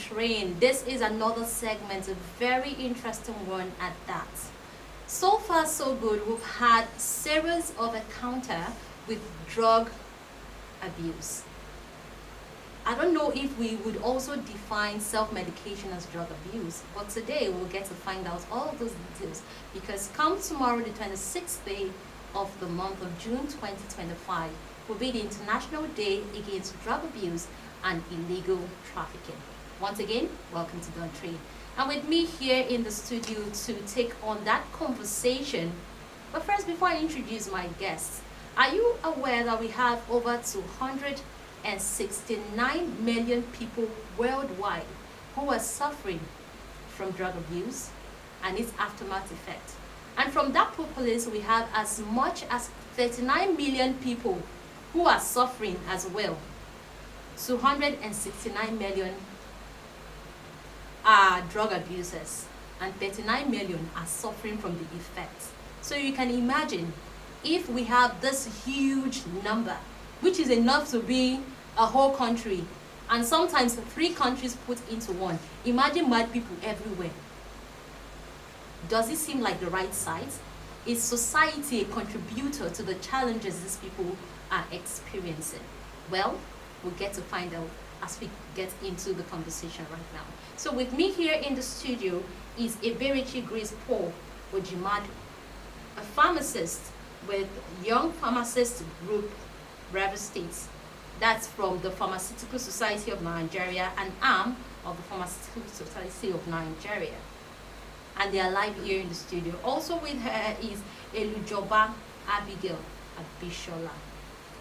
Train. This is another segment, a very interesting one at that. So far, so good. We've had series of encounter with drug abuse. I don't know if we would also define self-medication as drug abuse, but today we'll get to find out all of those details, because come tomorrow, the 26th day of the month of June 2025, will be the International Day Against Drug Abuse and Illegal Trafficking. Once again, welcome to Don Trade. And with me here in the studio to take on that conversation, but first, before I introduce my guests, are you aware that we have over 269 million people worldwide who are suffering from drug abuse and its aftermath effect? And from that populace, we have as much as 39 million people who are suffering as well. 269 million are drug abusers, and 39 million are suffering from the effects. So you can imagine, if we have this huge number, which is enough to be a whole country, and sometimes 3 countries put into one, imagine mad people everywhere. Does it seem like the right size? Is society a contributor to the challenges these people are experiencing? Well, we'll get to find out as we get into the conversation right now. So with me here in the studio is Eberichi Grace Paul Ojimadu, a pharmacist with Young Pharmacist Group, Rstv. That's from the Pharmaceutical Society of Nigeria, an arm of the Pharmaceutical Society of Nigeria. And they are live here in the studio. Also with her is Elujoba Abigail Abishola.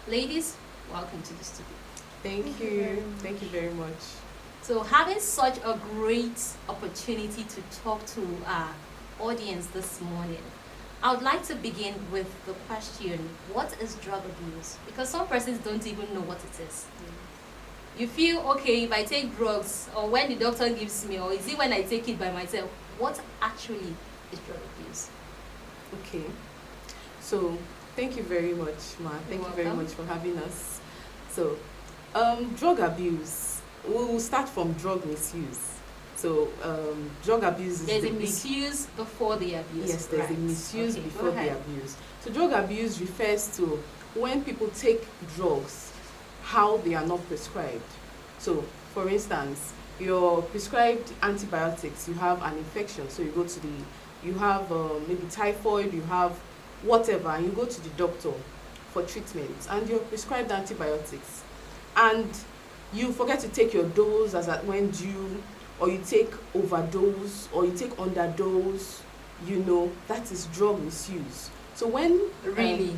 Ladies, welcome to the studio. Thank you. Thank you very much. So having such a great opportunity to talk to our audience this morning, I would like to begin with the question, what is drug abuse? Because some persons don't even know what it is. You feel, okay, if I take drugs, or when the doctor gives me, or is it when I take it by myself? What actually is drug abuse? Okay. So, thank you very much, Ma. Thank you very much for having us. So, drug abuse, we'll start from drug misuse. So, drug abuse is there's a misuse before the abuse. Yes, there's a misuse before the abuse. So, drug abuse refers to when people take drugs, how they are not prescribed. So, for instance, you're prescribed antibiotics, you have an infection, so you go to you have maybe typhoid, you have whatever, and you go to the doctor for treatment, and you're prescribed antibiotics, and you forget to take your dose as at when due, or you take overdose, or you take underdose, that is drug misuse. So when really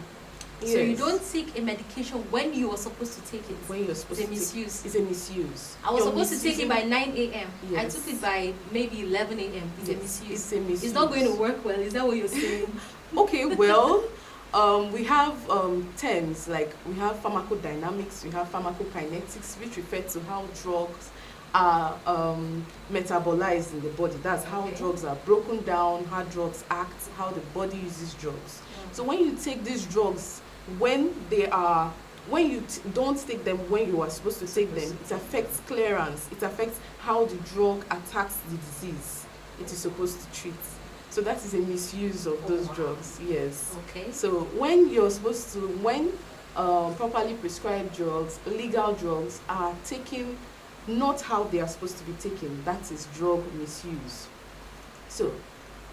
yes. So you don't take a medication when you are supposed to take it. When you're supposed to misuse. It's a misuse. I was supposed to take it by 9 a.m. Yes. I took it by maybe 11 a.m. It's a misuse. It's a misuse. It's not going to work well. Is that what you're saying? Okay, well, we have terms like we have pharmacodynamics, we have pharmacokinetics, which refer to how drugs are metabolized in the body. That's how drugs are broken down, how drugs act, how the body uses drugs. So when you take these drugs, when you don't take them when you are supposed to take them, it affects clearance. It affects how the drug attacks the disease it is supposed to treat. So that is a misuse of those drugs. Yes. Okay. So when you're supposed to, properly prescribed drugs, legal drugs are taken not how they are supposed to be taken, that is drug misuse. So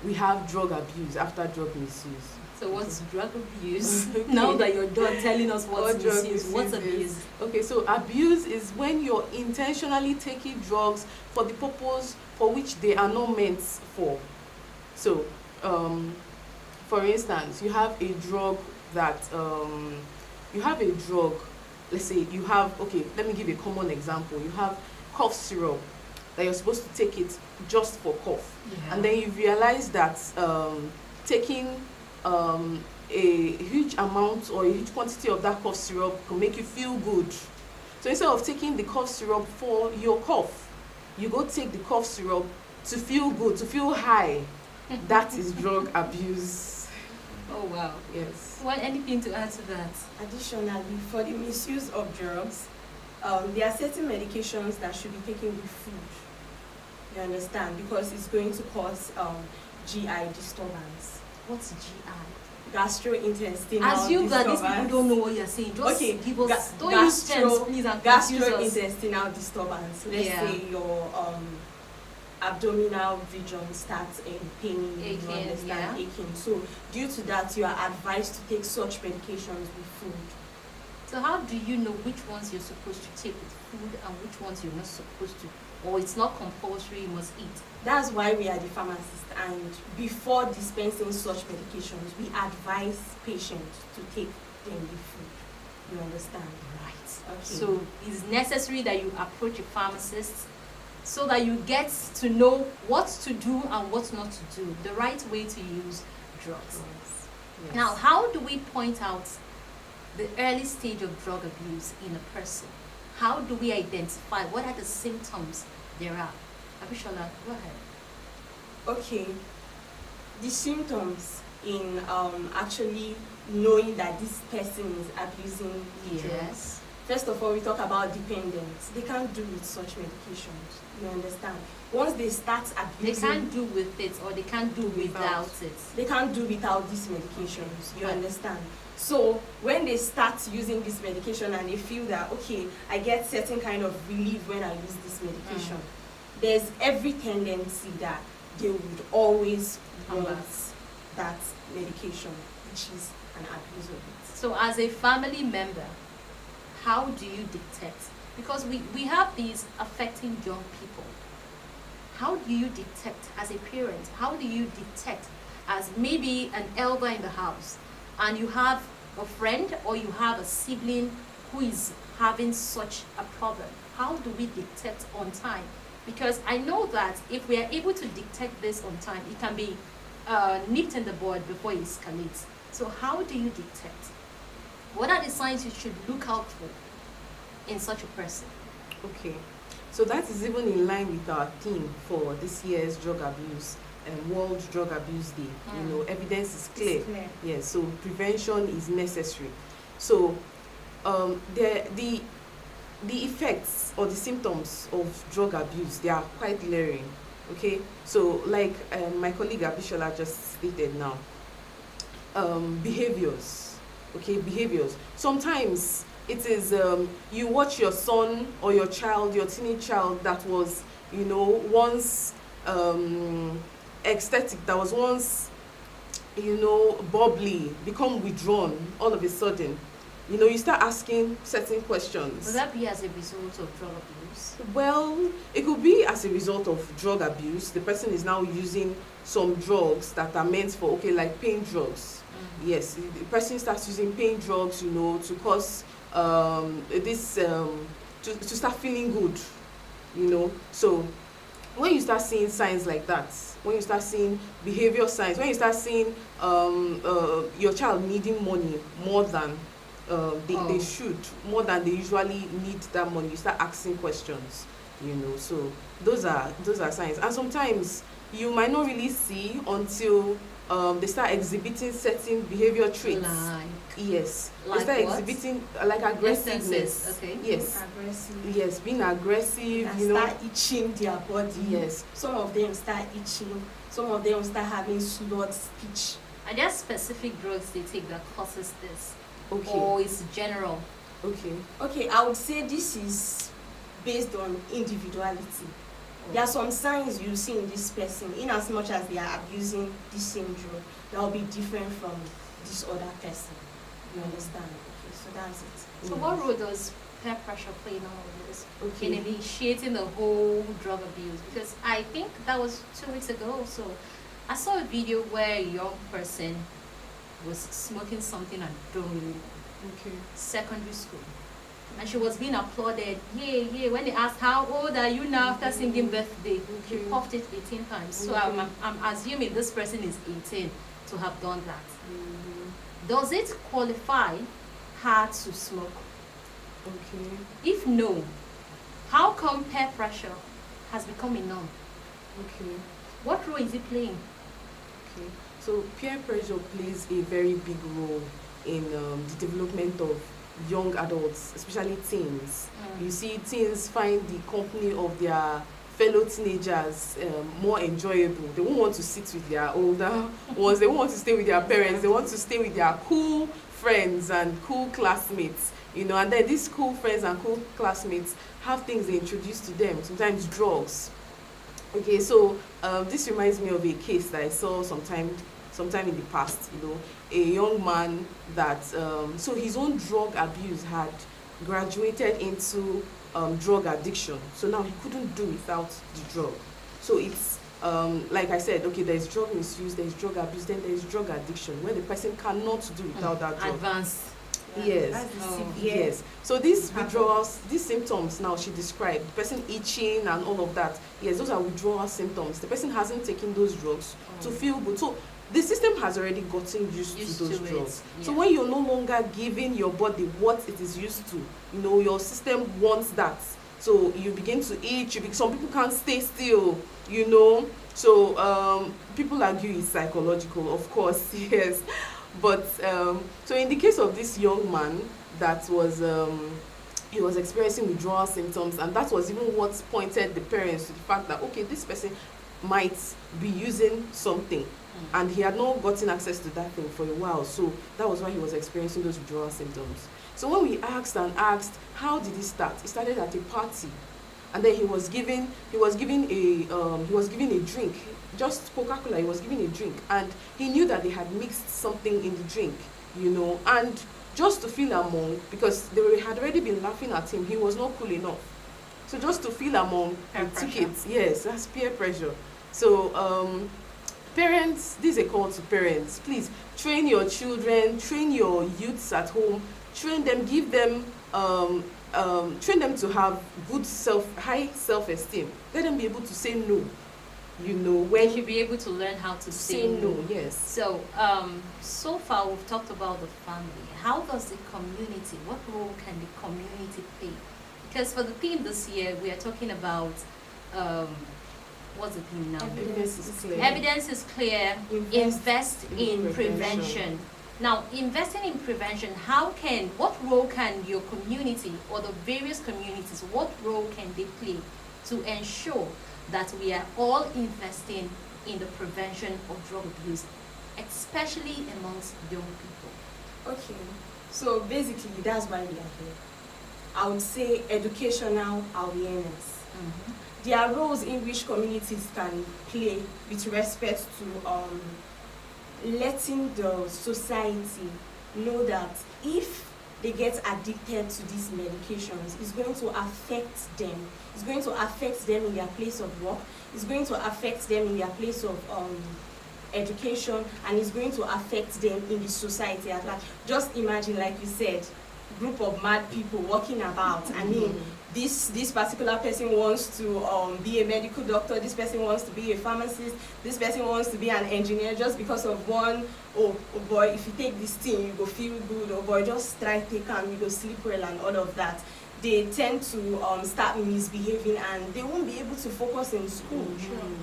we have drug abuse after drug misuse. So what's drug abuse? Okay. Now that you're done telling us what's misuse, what's abuse? Okay, so abuse is when you're intentionally taking drugs for the purpose for which they are not meant for. So, for instance, you have a drug that, let's say you have, okay, let me give you a common example. You have cough syrup that you're supposed to take it just for cough. Yeah. And then you realize that taking a huge amount or a huge quantity of that cough syrup can make you feel good. So instead of taking the cough syrup for your cough, you go take the cough syrup to feel good, to feel high. That is drug abuse. Oh wow. Yes. Want anything to add to that? Additionally, for the misuse of drugs, there are certain medications that should be taken with food. You understand? Because it's going to cause GI disturbance. What's GI? Gastrointestinal Assume that these disturbance. people don't know what you're saying. Just Okay, give us, don't use terms, please, and confuse us. gastrointestinal disturbance. Let's say your abdominal region starts paining, you understand, aching. So due to that, you are advised to take such medications with food. So how do you know which ones you're supposed to take with food and which ones you're not supposed to? Or it's not compulsory, you must eat? That's why we are the pharmacists, and before dispensing such medications, we advise patients to take them with food. You understand? Right. Okay. So it's necessary that you approach a pharmacist so that you get to know what to do and what not to do, the right way to use drugs. Yes. Now, how do we point out the early stage of drug abuse in a person? How do we identify what are the symptoms there are? Abishola, go ahead. Okay. The symptoms in actually knowing that this person is abusing drugs. First of all, we talk about dependence. They can't do with such medications. You understand? Once they start abusing, they can't do with it, or they can't do without it. They can't do without these medications. You understand? So when they start using this medication and they feel that, okay, I get certain kind of relief when I use this medication, there's every tendency that they would always want that medication, which is an abuse of it. So as a family member, how do you detect? Because we have these affecting young people. How do you detect as a parent? How do you detect as maybe an elder in the house and you have a friend or you have a sibling who is having such a problem? How do we detect on time? Because I know that if we are able to detect this on time, it can be nipped in the bud before it escalates. So how do you detect? What are the signs you should look out for in such a person? Okay, so that is even in line with our theme for this year's drug abuse and World Drug Abuse Day. You know, evidence is clear. Yes, so prevention is necessary. So the effects or the symptoms of drug abuse, they are quite glaring. Okay, so like my colleague Abishola just stated now, behaviors. Okay, behaviors. Sometimes it is you watch your son or your child, your teenage child that was, you know, once ecstatic, that was once, you know, bubbly, become withdrawn all of a sudden. You know, you start asking certain questions. Would that be as a result of drug abuse? Well, it could be as a result of drug abuse. The person is now using some drugs that are meant for, okay, like pain drugs. Yes, the person starts using pain drugs, you know, to cause to start feeling good, you know. So when you start seeing signs like that, when you start seeing behavior signs, when you start seeing your child needing money more than they should, more than they usually need that money, you start asking questions, you know. So those are signs, and sometimes you might not really see until they start exhibiting certain behavior traits. Yes. Like they start what? exhibiting like aggressiveness. Okay. Yes. Aggressive. Yes, being aggressive, And you know. start itching their body. Yes. Some of them start itching. Some of them start having slurred speech. Are there specific drugs they take that causes this? Okay. Or is it general? Okay. Okay, I would say this is based on individuality. There are some signs you see in this person, in as much as they are abusing this same drug, that will be different from this other person. You understand? Okay, so that's it. So what role does peer pressure play in all of this? Okay. In initiating the whole drug abuse? Because I think that was 2 weeks ago. So I saw a video where a young person was smoking something I don't really know. Okay. Secondary school. And she was being applauded. Yay. When they asked, how old are you now after singing birthday? She puffed it 18 times. So I'm assuming this person is 18 to have done that. Does it qualify her to smoke? Okay. If no, how come peer pressure has become a norm? Okay. What role is it playing? Okay. So peer pressure plays a very big role in the development of young adults, especially teens. You see teens find the company of their fellow teenagers more enjoyable. They won't want to sit with their older ones. They won't want to stay with their parents. They want to stay with their cool friends and cool classmates. You know, and then these cool friends and cool classmates have things they introduce to them, sometimes drugs. Okay, so this reminds me of a case that I saw sometime in the past. You know, a young man that so his own drug abuse had graduated into drug addiction. So now he couldn't do without the drug. So it's like I said, okay, there's drug misuse, there's drug abuse, then there's drug addiction, where the person cannot do without that drug. Advanced. Yes. Yes. So these withdrawals, these symptoms now she described, the person itching and all of that. Yes, those are withdrawal symptoms. The person hasn't taken those drugs to feel good. So the system has already gotten used to those drugs. Yeah. So when you're no longer giving your body what it is used to, you know, your system wants that. So you begin to itch. Some people can't stay still, you know. So people argue it's psychological, of course, yes. But so in the case of this young man that was he was experiencing withdrawal symptoms, and that was even what pointed the parents to the fact that, okay, this person might be using something, and he had not gotten access to that thing for a while, so that was why he was experiencing those withdrawal symptoms. So when we asked, how did it start? It started at a party, and then he was given a drink, just Coca-Cola. He was given a drink, and he knew that they had mixed something in the drink, you know, and just to feel among, because they had already been laughing at him, he was not cool enough. So just to feel among, he took it. Yes, that's peer pressure. So parents, this is a call to parents. Please train your children, train your youths at home, train them, give them train them to have good high self-esteem. Let them be able to say no. You know, when they should be able to learn how to say no. Yes. So so far we've talked about the family. How does the community, what role can the community play? Because for the theme this year, we are talking about what's the theme now? Evidence is clear. Evidence is clear. Invest in prevention. Now, investing in prevention, what role can your community or the various communities, what role can they play to ensure that we are all investing in the prevention of drug abuse, especially amongst young people? Okay, so basically that's why we are here. I would say educational awareness. There are roles in which communities can play with respect to letting the society know that if they get addicted to these medications, it's going to affect them. It's going to affect them in their place of work. It's going to affect them in their place of education, and it's going to affect them in the society at large. Just imagine, like you said, group of mad people walking about. I mean, this particular person wants to be a medical doctor, this person wants to be a pharmacist, this person wants to be an engineer, just because of one, oh boy, if you take this thing, you go feel good, oh boy, just try take and you go sleep well and all of that. They tend to start misbehaving, and they won't be able to focus in school.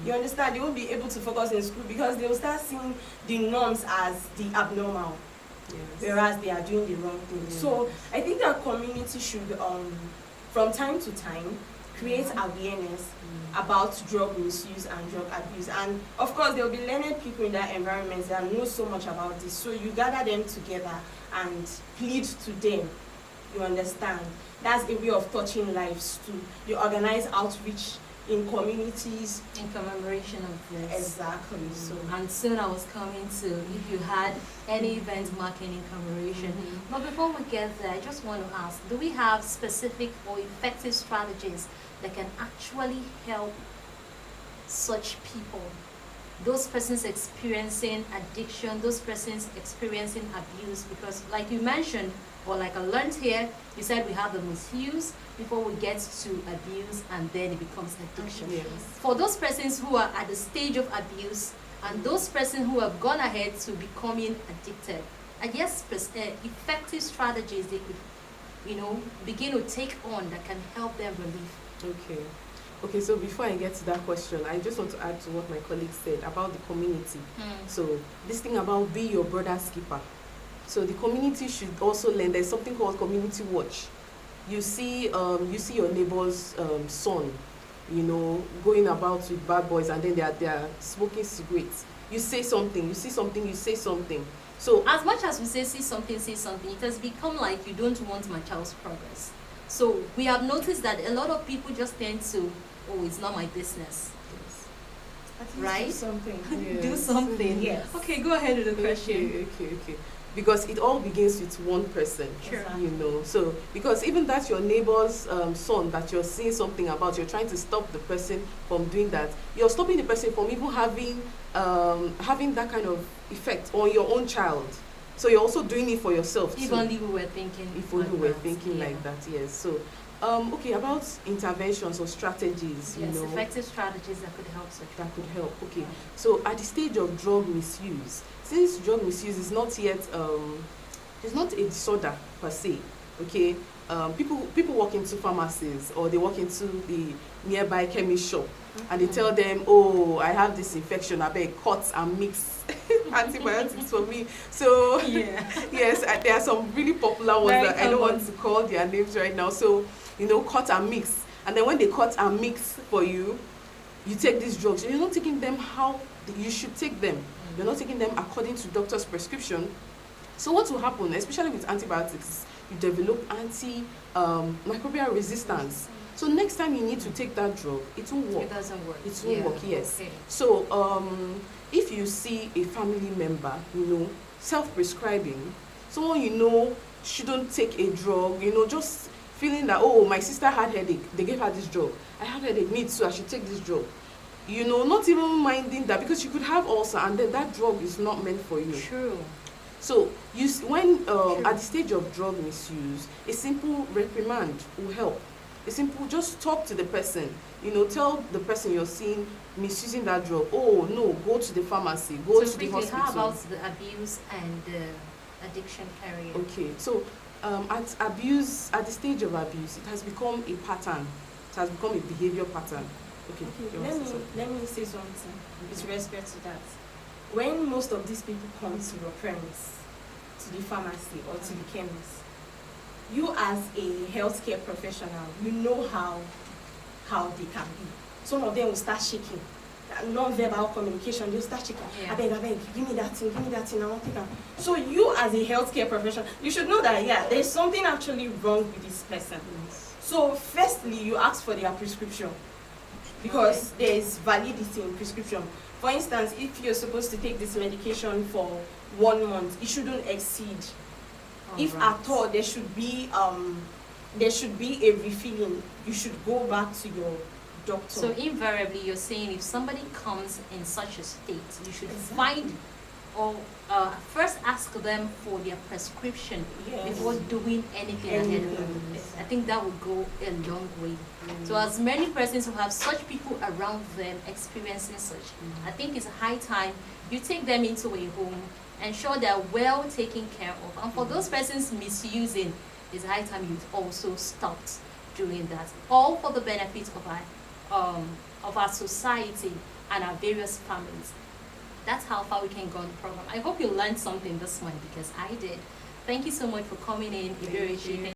You understand? They won't be able to focus in school because they will start seeing the norms as the abnormal. Yes. Whereas they are doing the wrong thing. So I think that community should, from time to time, create awareness about drug misuse and drug abuse. And of course, there will be learned people in that environment that know so much about this. So you gather them together and plead to them. You understand? That's a way of touching lives too. You organize outreach in communities. In commemoration of this. Exactly. So, and soon I was coming to, if you had any event marking in commemoration. But before we get there, I just want to ask, do we have specific or effective strategies that can actually help such people? Those persons experiencing addiction, those persons experiencing abuse, because like you mentioned, or like I learned here, you said we have the misuse before we get to abuse, and then it becomes addiction. Yes. For those persons who are at the stage of abuse, and those persons who have gone ahead to becoming addicted, I guess effective strategies they could, begin to take on that can help them relieve. Okay, so before I get to that question, I just want to add to what my colleague said about the community. So this thing about be your brother's keeper. So the community should also learn. There's something called community watch. You see your neighbor's son you know, going about with bad boys, and then they are smoking cigarettes. You say something, you see something, you say something. So as much as we say something, it has become like you don't want my child's progress. So we have noticed that a lot of people just tend to, oh, it's not my business. Right? Do something. Yes. Do something. Yes. Okay, go ahead with the question. Okay. Because it all begins with one person. Sure. You know, so because even that's your neighbor's son that you're seeing something about, you're trying to stop the person from doing that. You're stopping the person from even having that kind of effect on your own child. So you're also doing it for yourself too. If only we were thinking. If only we were thinking like that, yes. So, okay, about interventions or strategies, Yes, you know. effective strategies that could help such That could help, okay. Yeah. So at the stage of drug misuse, since drug misuse is not yet, it's not a disorder per se, okay. People walk into pharmacies or they walk into the nearby chemist shop and they tell them, oh, I have this infection, I beg cut and mix antibiotics for me. So Yeah. yes, there are some really popular ones Very that I don't common. want to call their names right now. So, you know, cut and mix. And then when they cut and mix for you, you take these drugs. You're not taking them how you should take them. You're not taking them according to doctor's prescription. So what will happen, especially with antibiotics, you develop microbial resistance. So next time you need to take that drug, it won't work. It doesn't work. It won't work, yes. Okay. So if you see a family member, you know, self-prescribing, someone you know shouldn't take a drug, you know, just feeling that, oh, my sister had headache, they gave her this drug. I have headache, me too, I should take this drug. You know, not even minding that, because you could have ulcer and then that drug is not meant for you. True. So when at the stage of drug misuse, a simple reprimand will help. A simple, just talk to the person, you know, tell the person you're seeing misusing that drug, oh no, go to the pharmacy, go to the hospital. How about the abuse and addiction area? Okay, so at the stage of abuse, it has become a pattern. It has become a behavior pattern. Okay, Let me say something with respect to that. When most of these people come to your premise, to the pharmacy or to the chemist, you as a healthcare professional, you know how they can be. Some of them will start shaking. Non-verbal communication, they'll start shaking. Yeah. I beg, give me that thing, I want to take. So you as a healthcare professional, you should know that, yeah, there's something actually wrong with this person. So firstly, you ask for their prescription, because there is validity in prescription. For instance, if you're supposed to take this medication for 1 month, it shouldn't exceed. If at all there should be a refilling, you should go back to your doctor. So invariably, you're saying if somebody comes in such a state, you should find or first ask them for their prescription before doing anything ahead of them. I think that would go a long way. So as many persons who have such people around them experiencing such, I think it's high time you take them into a home, ensure they're well taken care of. And for those persons misusing, it's high time you've also stopped doing that. All for the benefit of our society and our various families. That's how far we can go on the program. I hope you learned something this month, because I did. Thank you so much for coming in.